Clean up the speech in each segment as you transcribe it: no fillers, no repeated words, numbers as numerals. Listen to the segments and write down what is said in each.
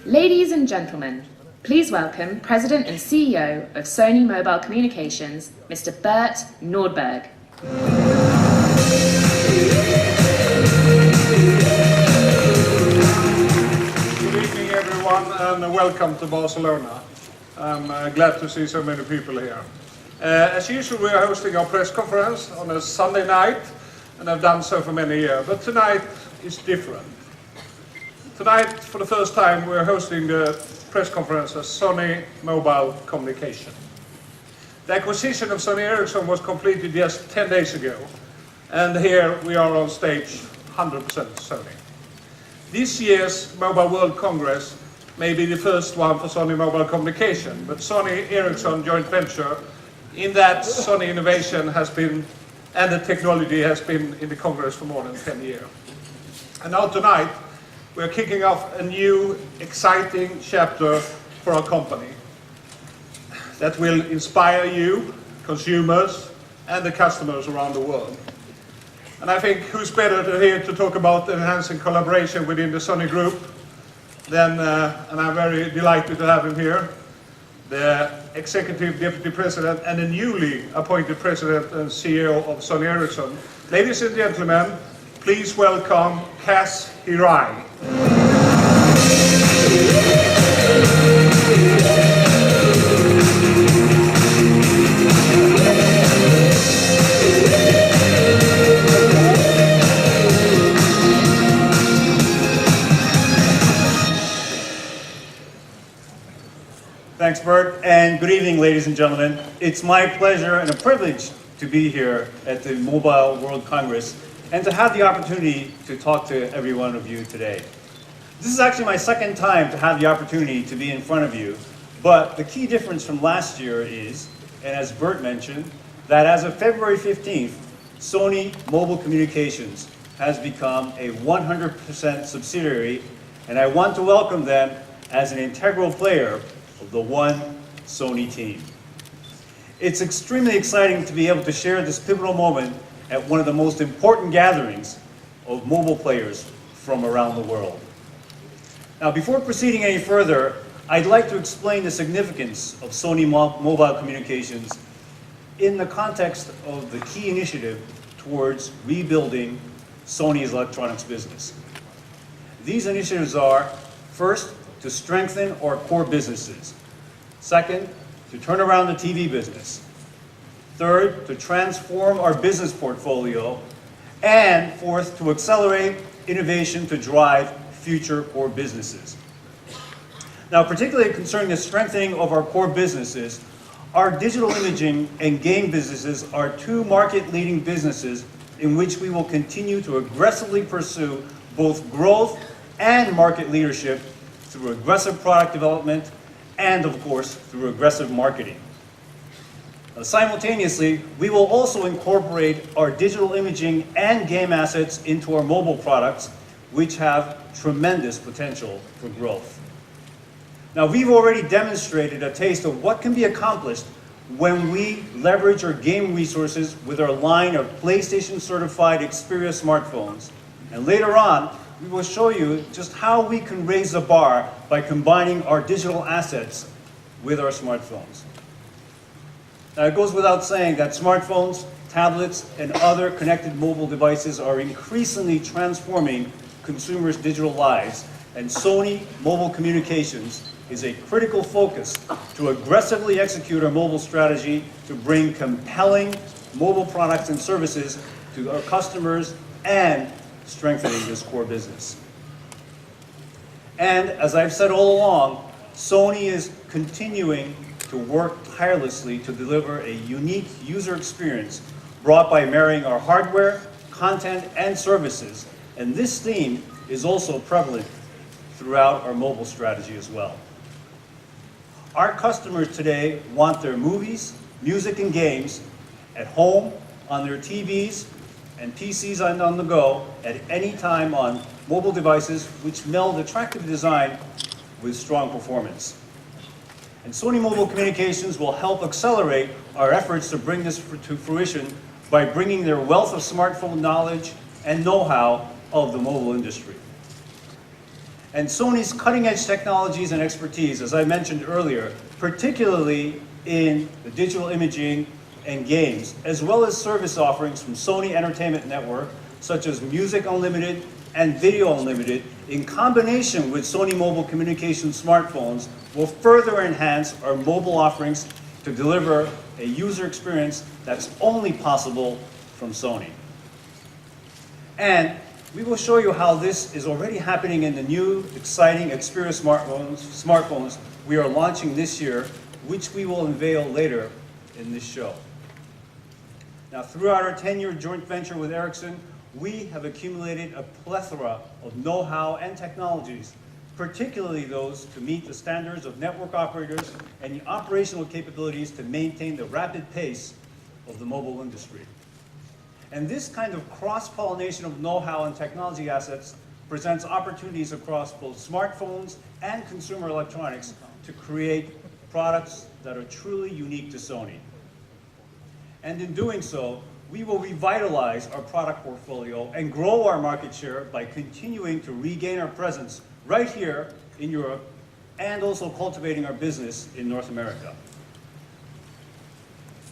Ladies and gentlemen, please welcome President and CEO of Sony Mobile Communications, Mr. Bert Nordberg. Good evening, everyone, and welcome to Barcelona. I'm glad to see so many people here. As usual, we are hosting our press conference on a Sunday night, and I've done so for many years, but tonight is different. Tonight, for the first time, we're hosting the press conference as Sony Mobile Communication. The acquisition of Sony Ericsson was completed just 10 days ago, and here we are on stage 100% Sony. This year's Mobile World Congress may be the first one for Sony Mobile Communication, but Sony Ericsson joint venture in that Sony innovation has been, and the technology has been in the Congress for more than 10 years. And now tonight, we're kicking off a new, exciting chapter for our company that will inspire you, consumers, and the customers around the world. And I think who's better to here to talk about enhancing collaboration within the Sony Group than, and I'm very delighted to have him here, the Executive Deputy President and the newly appointed President and CEO of Sony Ericsson. Ladies and gentlemen, please welcome Kaz Hirai. Thanks, Bert, and good evening, ladies and gentlemen. It's my pleasure and a privilege to be here at the Mobile World Congress and to have the opportunity to talk to every one of you today. This is actually my second time to have the opportunity to be in front of you, but the key difference from last year is, and as Bert mentioned, that as of February 15th, Sony Mobile Communications has become a 100% subsidiary, and I want to welcome them as an integral player of the One Sony team. It's extremely exciting to be able to share this pivotal moment at one of the most important gatherings of mobile players from around the world. Now, before proceeding any further, I'd like to explain the significance of Sony Mobile Communications in the context of the key initiative towards rebuilding Sony's electronics business. These initiatives are, first, to strengthen our core businesses. Second, to turn around the TV business. Third, to transform our business portfolio. And fourth, to accelerate innovation to drive future core businesses. Now, particularly concerning the strengthening of our core businesses, our digital imaging and game businesses are two market-leading businesses in which we will continue to aggressively pursue both growth and market leadership through aggressive product development and, of course, through aggressive marketing. Simultaneously, we will also incorporate our digital imaging and game assets into our mobile products, which have tremendous potential for growth. Now, we've already demonstrated a taste of what can be accomplished when we leverage our game resources with our line of PlayStation-certified Xperia smartphones. And later on, we will show you just how we can raise the bar by combining our digital assets with our smartphones. Now, it goes without saying that smartphones, tablets, and other connected mobile devices are increasingly transforming consumers' digital lives, and Sony Mobile Communications is a critical focus to aggressively execute our mobile strategy to bring compelling mobile products and services to our customers and strengthening this core business. And as I've said all along, Sony is continuing to work tirelessly to deliver a unique user experience brought by marrying our hardware, content, and services. And this theme is also prevalent throughout our mobile strategy as well. Our customers today want their movies, music, and games at home, on their TVs, and PCs and on the go at any time on mobile devices which meld attractive design with strong performance. And Sony Mobile Communications will help accelerate our efforts to bring this to fruition by bringing their wealth of smartphone knowledge and know-how of the mobile industry. And Sony's cutting-edge technologies and expertise, as I mentioned earlier, particularly in the digital imaging and games, as well as service offerings from Sony Entertainment Network, such as Music Unlimited and Video Unlimited, in combination with Sony mobile communication smartphones, will further enhance our mobile offerings to deliver a user experience that's only possible from Sony. And we will show you how this is already happening in the new, exciting Xperia smartphones we are launching this year, which we will unveil later in this show. Now, throughout our 10-year joint venture with Ericsson, we have accumulated a plethora of know-how and technologies, particularly those to meet the standards of network operators and the operational capabilities to maintain the rapid pace of the mobile industry. And this kind of cross-pollination of know-how and technology assets presents opportunities across both smartphones and consumer electronics to create products that are truly unique to Sony. And in doing so, we will revitalize our product portfolio and grow our market share by continuing to regain our presence right here in Europe and also cultivating our business in North America.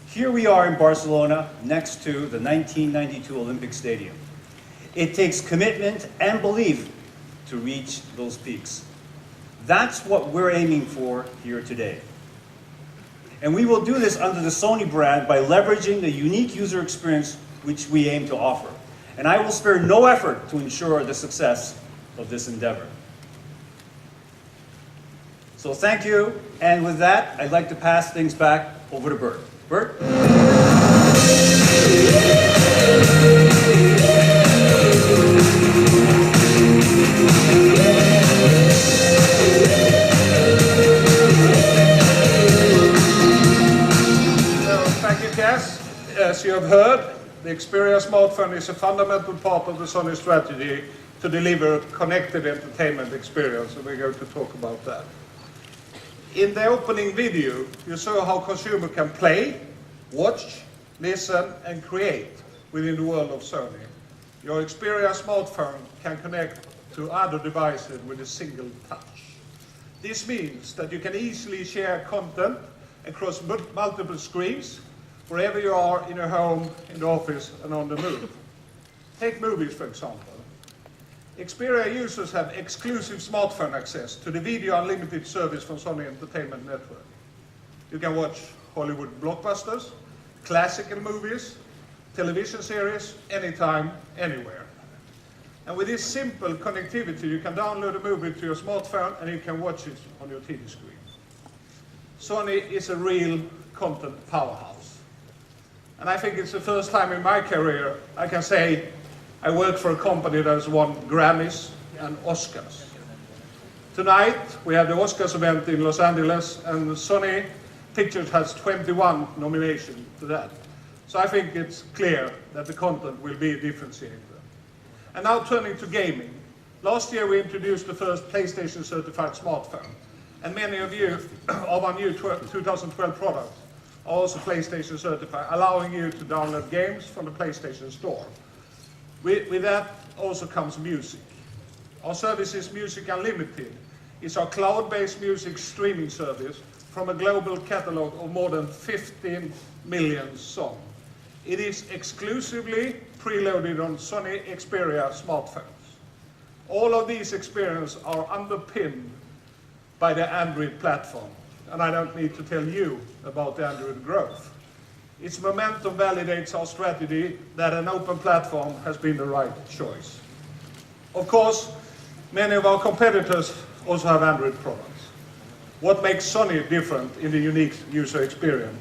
Here we are in Barcelona, next to the 1992 Olympic Stadium. It takes commitment and belief to reach those peaks. That's what we're aiming for here today. And we will do this under the Sony brand by leveraging the unique user experience which we aim to offer. And I will spare no effort to ensure the success of this endeavor. So thank you, and with that, I'd like to pass things back over to Bert. Bert? As you have heard, the Xperia smartphone is a fundamental part of the Sony strategy to deliver connected entertainment experience, and we're going to talk about that. In the opening video, you saw how consumers can play, watch, listen, and create within the world of Sony. Your Xperia smartphone can connect to other devices with a single touch. This means that you can easily share content across multiple screens, wherever you are in your home, in the office, and on the move. Take movies, for example. Xperia users have exclusive smartphone access to the Video Unlimited service from Sony Entertainment Network. You can watch Hollywood blockbusters, classical movies, television series, anytime, anywhere. And with this simple connectivity, you can download a movie to your smartphone and you can watch it on your TV screen. Sony is a real content powerhouse. And I think it's the first time in my career I can say I work for a company that has won Grammys and Oscars. Tonight we have the Oscars event in Los Angeles, and Sony Pictures has 21 nominations to that. So I think it's clear that the content will be a differentiator. And now turning to gaming. Last year we introduced the first PlayStation certified smartphone. And many of you of our new 2012 products are also PlayStation certified, allowing you to download games from the PlayStation Store. With that also comes music. Our service is Music Unlimited. It's our cloud-based music streaming service from a global catalog of more than 15 million songs. It is exclusively preloaded on Sony Xperia smartphones. All of these experiences are underpinned by the Android platform. And I don't need to tell you about the Android growth. Its momentum validates our strategy that an open platform has been the right choice. Of course, many of our competitors also have Android products. What makes Sony different in the unique user experience?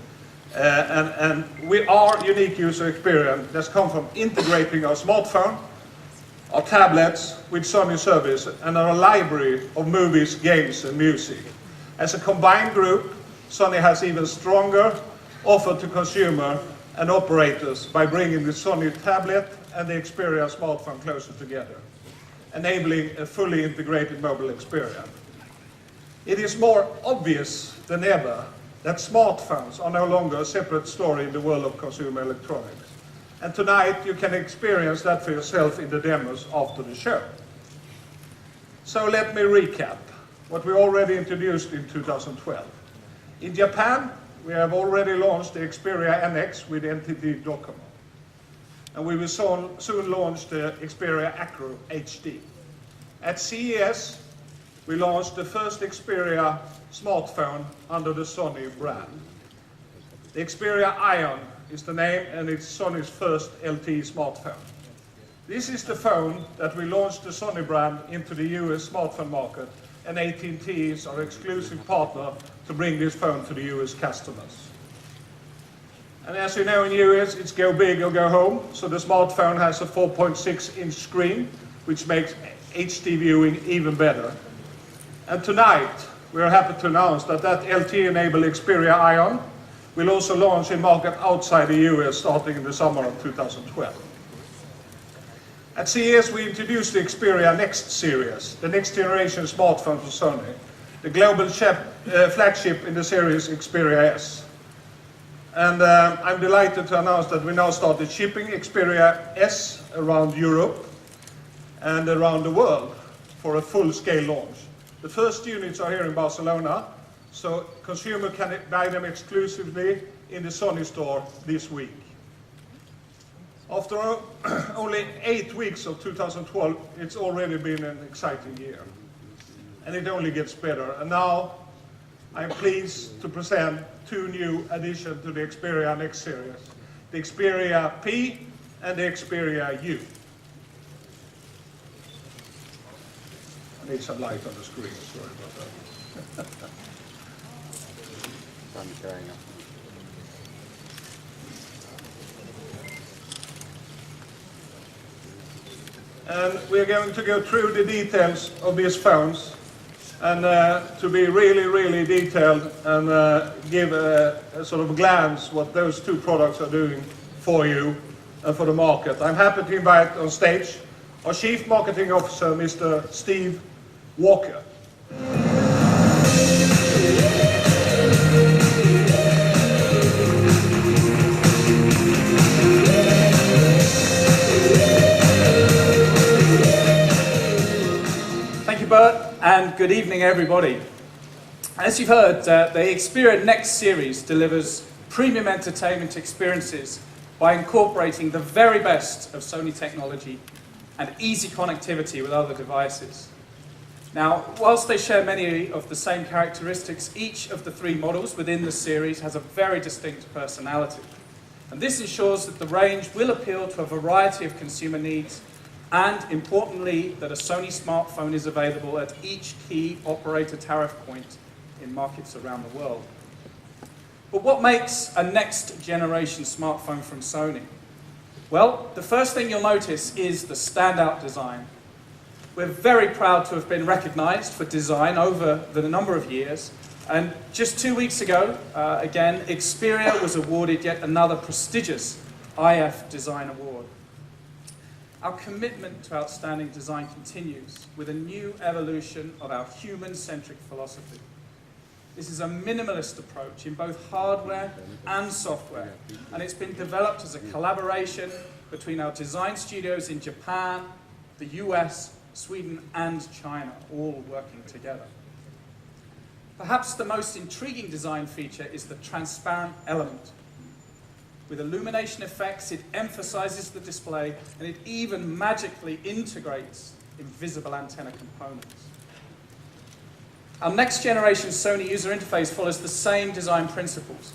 And our unique user experience has come from integrating our smartphone, our tablets with Sony service, and our library of movies, games, and music. As a combined group, Sony has even stronger offer to consumer and operators by bringing the Sony tablet and the Xperia smartphone closer together, enabling a fully integrated mobile experience. It is more obvious than ever that smartphones are no longer a separate story in the world of consumer electronics. And tonight you can experience that for yourself in the demos after the show. So let me recap what we already introduced in 2012. In Japan, we have already launched the Xperia NX with NTT Docomo. And we will soon launch the Xperia Acro HD. At CES, we launched the first Xperia smartphone under the Sony brand. The Xperia Ion is the name, and it's Sony's first LTE smartphone. This is the phone that we launched the Sony brand into the US smartphone market, and AT&T is our exclusive partner to bring this phone to the US customers. And as you know, in US, it's go big or go home, so the smartphone has a 4.6-inch screen, which makes HD viewing even better. And tonight, we are happy to announce that LTE-enabled Xperia Ion will also launch in market outside the US starting in the summer of 2012. At CES, we introduced the Xperia Next series, the next generation smartphone from Sony, the global flagship in the series Xperia S. And I'm delighted to announce that we now started shipping Xperia S around Europe and around the world for a full-scale launch. The first units are here in Barcelona, so consumer can buy them exclusively in the Sony store this week. After only 8 weeks of 2012, it's already been an exciting year. And it only gets better. And now, I'm pleased to present 2 new additions to the Xperia Next series, the Xperia P and the Xperia U. I need some light on the screen, sorry about that. And we're going to go through the details of these phones, and to be really, really detailed and give a sort of glance what those 2 products are doing for you and for the market. I'm happy to invite on stage our Chief Marketing Officer, Mr. Steve Walker. Thank you, Bert, and good evening, everybody. As you've heard, the Xperia Next series delivers premium entertainment experiences by incorporating the very best of Sony technology and easy connectivity with other devices. Now, whilst they share many of the same characteristics, each of the 3 models within the series has a very distinct personality. And this ensures that the range will appeal to a variety of consumer needs, and importantly, that a Sony smartphone is available at each key operator tariff point in markets around the world. But what makes a next generation smartphone from Sony? Well, the first thing you'll notice is the standout design. We're very proud to have been recognized for design over the number of years, and just 2 weeks ago, again, Xperia was awarded yet another prestigious IF Design Award. Our commitment to outstanding design continues with a new evolution of our human-centric philosophy. This is a minimalist approach in both hardware and software, and it's been developed as a collaboration between our design studios in Japan, the US, Sweden and China, all working together. Perhaps the most intriguing design feature is the transparent element. With illumination effects, it emphasizes the display, and it even magically integrates invisible antenna components. Our next generation Sony user interface follows the same design principles,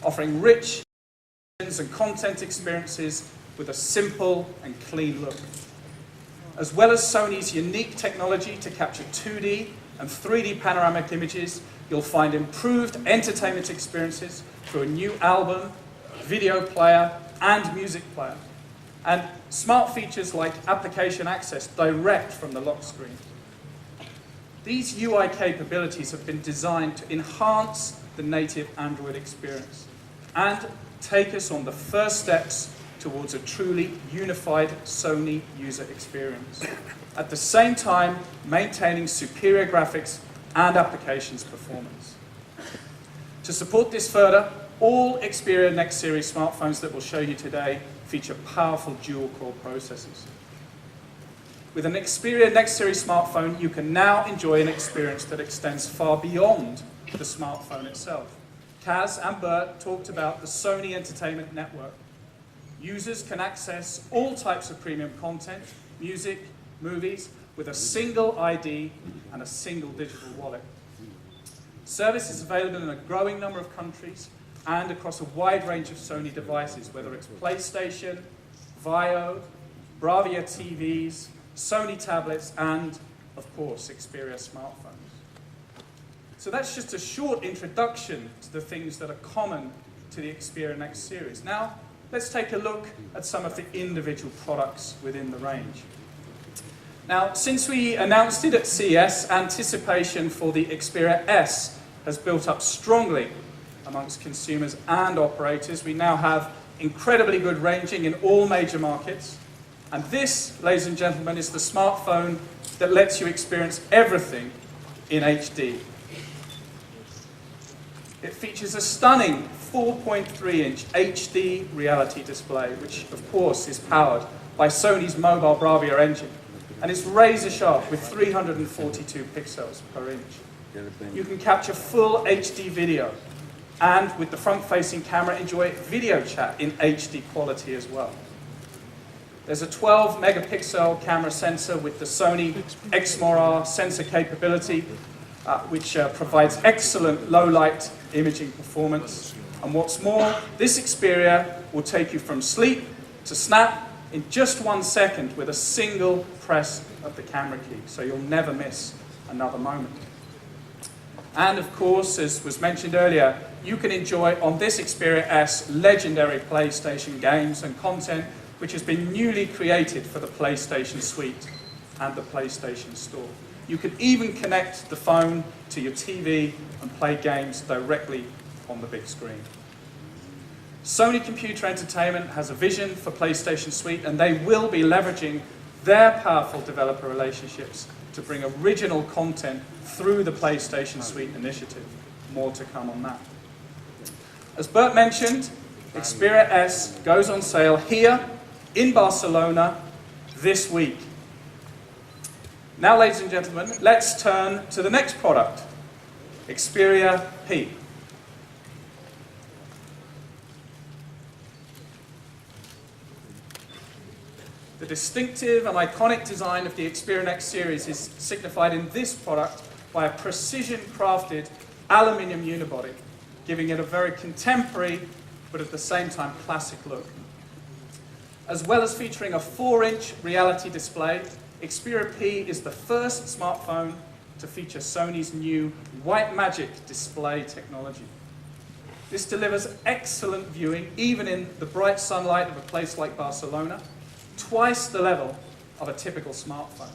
offering rich and content experiences with a simple and clean look. As well as Sony's unique technology to capture 2D and 3D panoramic images, you'll find improved entertainment experiences through a new album, video player, and music player, and smart features like application access direct from the lock screen. These UI capabilities have been designed to enhance the native Android experience and take us on the first steps towards a truly unified Sony user experience, at the same time maintaining superior graphics and applications performance. To support this further, all Xperia Next series smartphones that we'll show you today feature powerful dual-core processors. With an Xperia Next Series smartphone, you can now enjoy an experience that extends far beyond the smartphone itself. Kaz and Bert talked about the Sony Entertainment Network. Users can access all types of premium content, music, movies, with a single ID and a single digital wallet. Service is available in a growing number of countries and across a wide range of Sony devices, whether it's PlayStation, Vio, Bravia TVs, Sony tablets, and, of course, Xperia smartphones. So that's just a short introduction to the things that are common to the Xperia Next series. Now, let's take a look at some of the individual products within the range. Now, since we announced it at CES, anticipation for the Xperia S has built up strongly amongst consumers and operators. We now have incredibly good ranging in all major markets. And this, ladies and gentlemen, is the smartphone that lets you experience everything in HD. It features a stunning 4.3-inch HD reality display, which of course is powered by Sony's mobile Bravia engine, and it's razor sharp with 342 pixels per inch. You can capture full HD video, and with the front-facing camera, enjoy video chat in HD quality as well. There's a 12-megapixel camera sensor with the Sony Xperia sensor capability, which provides excellent low-light imaging performance. And what's more, this Xperia will take you from sleep to snap in just 1 second with a single press of the camera key, so you'll never miss another moment. And of course, as was mentioned earlier, you can enjoy on this Xperia S legendary PlayStation games and content which has been newly created for the PlayStation Suite and the PlayStation Store. You can even connect the phone to your TV and play games directly on the big screen. Sony Computer Entertainment has a vision for PlayStation Suite, and they will be leveraging their powerful developer relationships to bring original content through the PlayStation Suite initiative. More to come on that. As Bert mentioned, Xperia S goes on sale here in Barcelona this week. Now, ladies and gentlemen, let's turn to the next product, Xperia P. The distinctive and iconic design of the Xperia Next series is signified in this product by a precision-crafted aluminium unibody, giving it a very contemporary, but at the same time classic look. As well as featuring a 4-inch reality display, Xperia P is the first smartphone to feature Sony's new White Magic display technology. This delivers excellent viewing, even in the bright sunlight of a place like Barcelona, twice the level of a typical smartphone.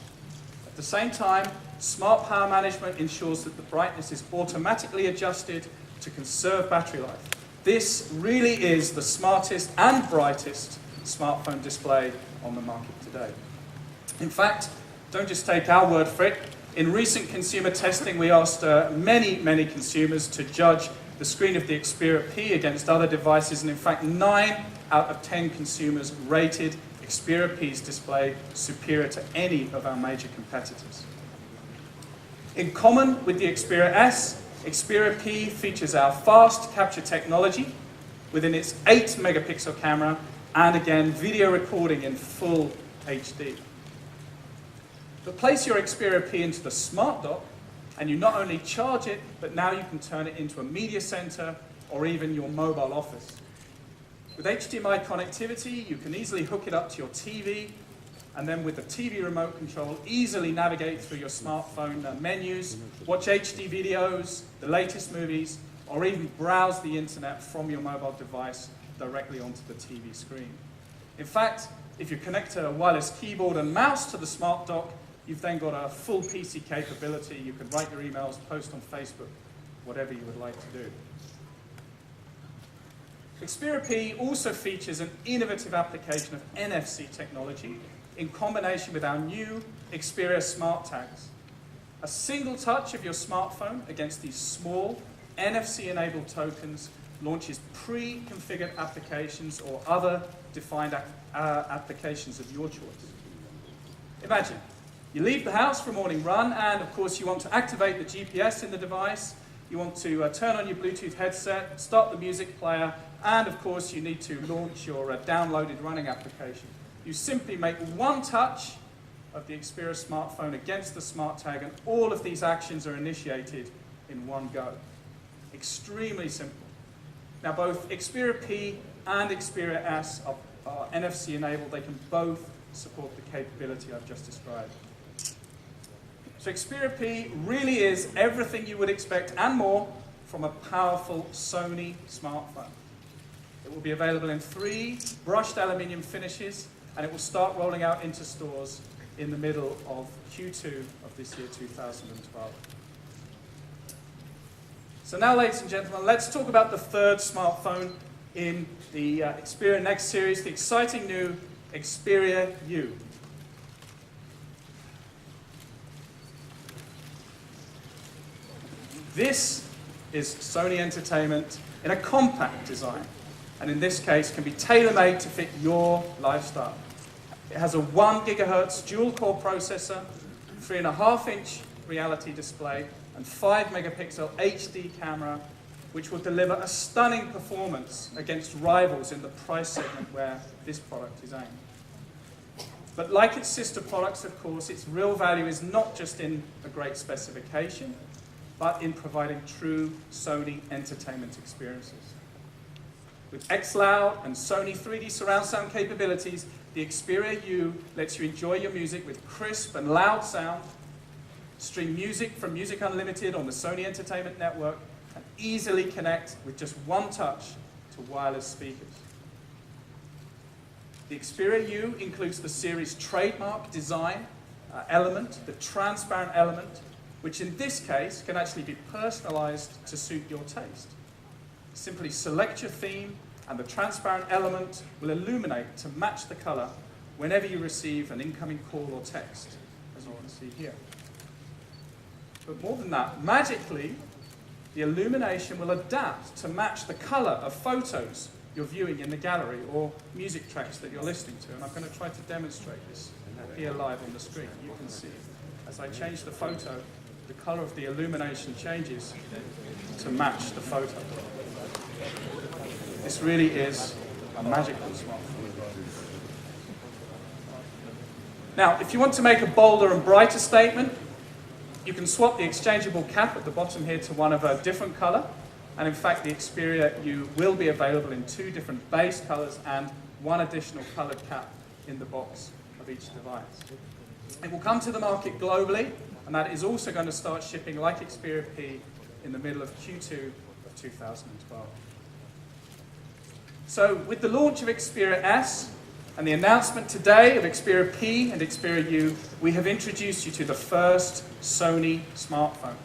At the same time, smart power management ensures that the brightness is automatically adjusted to conserve battery life. This really is the smartest and brightest smartphone display on the market today. In fact, don't just take our word for it. In recent consumer testing, we asked many consumers to judge the screen of the Xperia P against other devices, and in fact, 9 out of 10 consumers rated Xperia P's display superior to any of our major competitors. In common with the Xperia S, Xperia P features our fast capture technology within its 8-megapixel camera, and again, video recording in full HD. But place your Xperia P into the smart dock, and you not only charge it, but now you can turn it into a media center or even your mobile office. With HDMI connectivity, you can easily hook it up to your TV, and then with the TV remote control, easily navigate through your smartphone menus, watch HD videos, the latest movies, or even browse the internet from your mobile device directly onto the TV screen. In fact, if you connect a wireless keyboard and mouse to the smart dock, you've then got a full PC capability. You can write your emails, post on Facebook, whatever you would like to do. Xperia P also features an innovative application of NFC technology in combination with our new Xperia Smart Tags. A single touch of your smartphone against these small NFC-enabled tokens launches pre-configured applications or other defined applications of your choice. Imagine, you leave the house for a morning run, and of course you want to activate the GPS in the device, you want to turn on your Bluetooth headset, start the music player, and of course you need to launch your downloaded running application. You simply make one touch of the Xperia smartphone against the smart tag, and all of these actions are initiated in one go. Extremely simple. Now both Xperia P and Xperia S are NFC enabled. They can both support the capability I've just described. So Xperia P really is everything you would expect and more from a powerful Sony smartphone. It will be available in 3 brushed aluminium finishes, and it will start rolling out into stores in the middle of Q2 of this year, 2012. So now, ladies and gentlemen, let's talk about the third smartphone in the Xperia Next series, the exciting new Xperia U. This is Sony entertainment in a compact design, and in this case can be tailor-made to fit your lifestyle. It has a 1 GHz dual-core processor, 3.5-inch reality display, and 5-megapixel HD camera, which will deliver a stunning performance against rivals in the price segment where this product is aimed. But like its sister products, of course, its real value is not just in a great specification, but in providing true Sony entertainment experiences. With XLoud and Sony 3D surround sound capabilities, the Xperia U lets you enjoy your music with crisp and loud sound, stream music from Music Unlimited on the Sony Entertainment Network, and easily connect with just one touch to wireless speakers. The Xperia U includes the series' trademark design element, the transparent element, which in this case can actually be personalized to suit your taste. Simply select your theme, and the transparent element will illuminate to match the color whenever you receive an incoming call or text, as you can see here. But more than that, magically, the illumination will adapt to match the color of photos you're viewing in the gallery or music tracks that you're listening to. And I'm going to try to demonstrate this here live on the screen. You can see, as I change the photo, the color of the illumination changes to match the photo. This really is a magical smartphone. Now, if you want to make a bolder and brighter statement, you can swap the exchangeable cap at the bottom here to one of a different color. And in fact, the Xperia U will be available in 2 different base colors and 1 additional colored cap in the box of each device. It will come to the market globally, and that is also going to start shipping like Xperia P in the middle of Q2 of 2012. So with the launch of Xperia S and the announcement today of Xperia P and Xperia U, we have introduced you to the first Sony smartphones.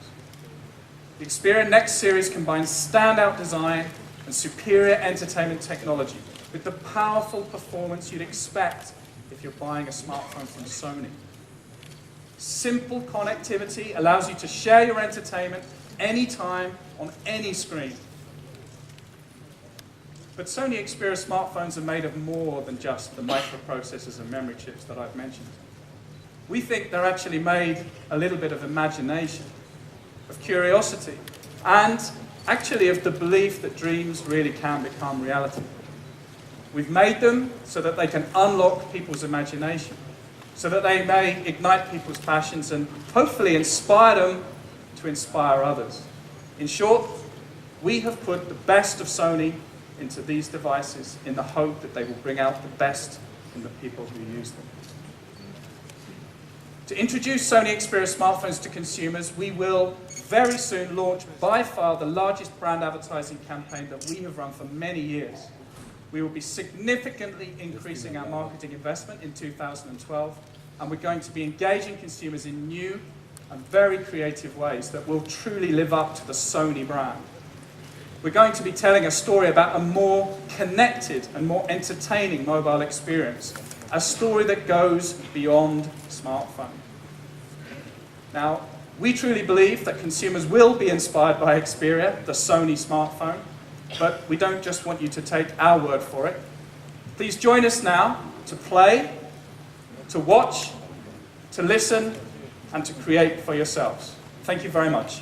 The Xperia Next series combines standout design and superior entertainment technology with the powerful performance you'd expect if you're buying a smartphone from Sony. Simple connectivity allows you to share your entertainment anytime on any screen. But Sony Xperia smartphones are made of more than just the microprocessors and memory chips that I've mentioned. We think they're actually made a little bit of imagination, of curiosity, and actually of the belief that dreams really can become reality. We've made them so that they can unlock people's imagination, so that they may ignite people's passions and hopefully inspire them to inspire others. In short, we have put the best of Sony into these devices in the hope that they will bring out the best in the people who use them. To introduce Sony Xperia smartphones to consumers, we will very soon launch by far the largest brand advertising campaign that we have run for many years. We will be significantly increasing our marketing investment in 2012, and we're going to be engaging consumers in new and very creative ways that will truly live up to the Sony brand. We're going to be telling a story about a more connected and more entertaining mobile experience, a story that goes beyond smartphone. Now, we truly believe that consumers will be inspired by Xperia, the Sony smartphone, but we don't just want you to take our word for it. Please join us now to play, to watch, to listen, and to create for yourselves. Thank you very much.